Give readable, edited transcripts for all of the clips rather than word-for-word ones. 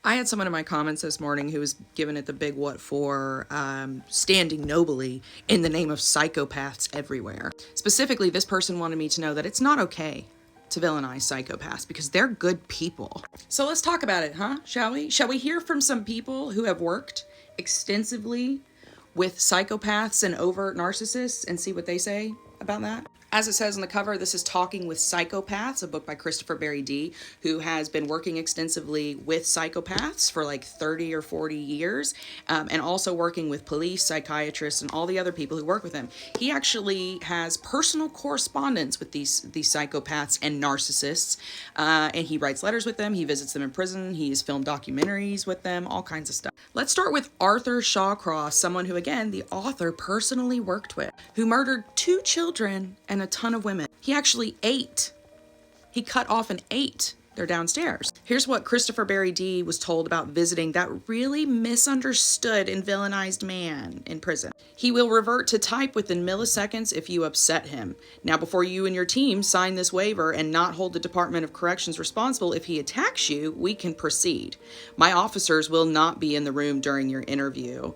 I had someone in my comments this morning who was giving it the big what for, standing nobly in the name of psychopaths everywhere. Specifically, this person wanted me to know that it's not okay to villainize psychopaths because they're good people. So let's talk about it, huh? Shall we? Shall we hear from some people who have worked extensively with psychopaths and overt narcissists and see what they say about that? As it says on the cover, this is Talking with Psychopaths, a book by Christopher Barry D., who has been working extensively with psychopaths for like 30 or 40 years, and also working with police, psychiatrists, and all the other people who work with him. He actually has personal correspondence with these psychopaths and narcissists, and he writes letters with them, he visits them in prison, he's filmed documentaries with them, all kinds of stuff. Let's start with Arthur Shawcross, someone who, again, the author personally worked with, who murdered 2 children and a ton of women. He actually ate. He cut off and ate. They're downstairs. Here's what Christopher Barry D. was told about visiting that really misunderstood and villainized man in prison. He will revert to type within milliseconds if you upset him. Now, before you and your team sign this waiver and not hold the Department of Corrections responsible if he attacks you, we can proceed. My officers will not be in the room during your interview.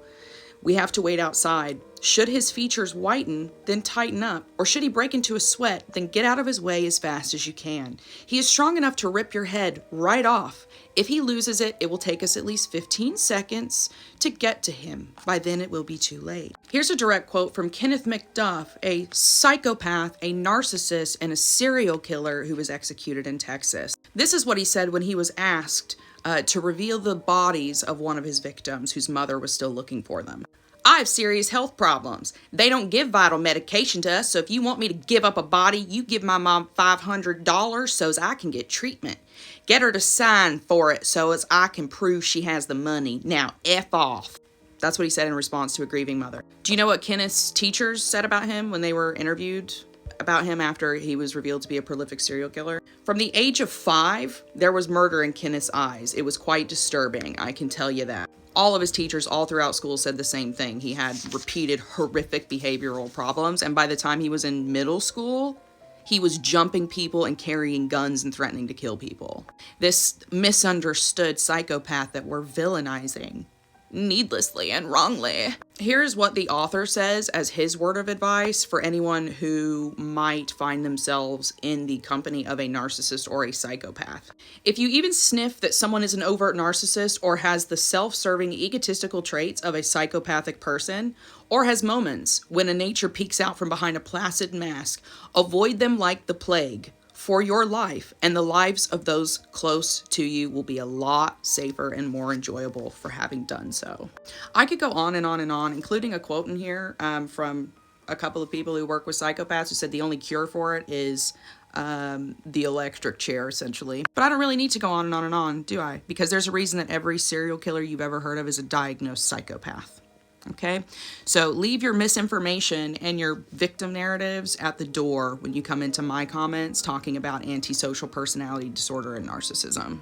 We have to wait outside. Should his features whiten, then tighten up, or should he break into a sweat, then get out of his way as fast as you can. He is strong enough to rip your head right off. If he loses it, it will take us at least 15 seconds to get to him. By then, it will be too late. Here's a direct quote from Kenneth McDuff, a psychopath, a narcissist, and a serial killer who was executed in Texas. This is what he said when he was asked to reveal the bodies of one of his victims whose mother was still looking for them. I have serious health problems. They don't give vital medication to us, so if you want me to give up a body, you give my mom $500 so as I can get treatment. Get her to sign for it so as I can prove she has the money. Now, F off. That's what he said in response to a grieving mother. Do you know what Kenneth's teachers said about him when they were interviewed about him after he was revealed to be a prolific serial killer? From the age of 5, there was murder in Kenneth's eyes. It was quite disturbing, I can tell you that. All of his teachers all throughout school said the same thing. He had repeated horrific behavioral problems, and by the time he was in middle school, he was jumping people and carrying guns and threatening to kill people. This misunderstood psychopath that we're villainizing needlessly and wrongly. Here's what the author says as his word of advice for anyone who might find themselves in the company of a narcissist or a psychopath. If you even sniff that someone is an overt narcissist or has the self-serving egotistical traits of a psychopathic person, or has moments when a nature peeks out from behind a placid mask, avoid them like the plague. For your life and the lives of those close to you will be a lot safer and more enjoyable for having done so. I could go on and on and on, including a quote in here from a couple of people who work with psychopaths who said the only cure for it is the electric chair, essentially. But I don't really need to go on and on, do I? Because there's a reason that every serial killer you've ever heard of is a diagnosed psychopath. Okay, so leave your misinformation and your victim narratives at the door when you come into my comments talking about antisocial personality disorder and narcissism.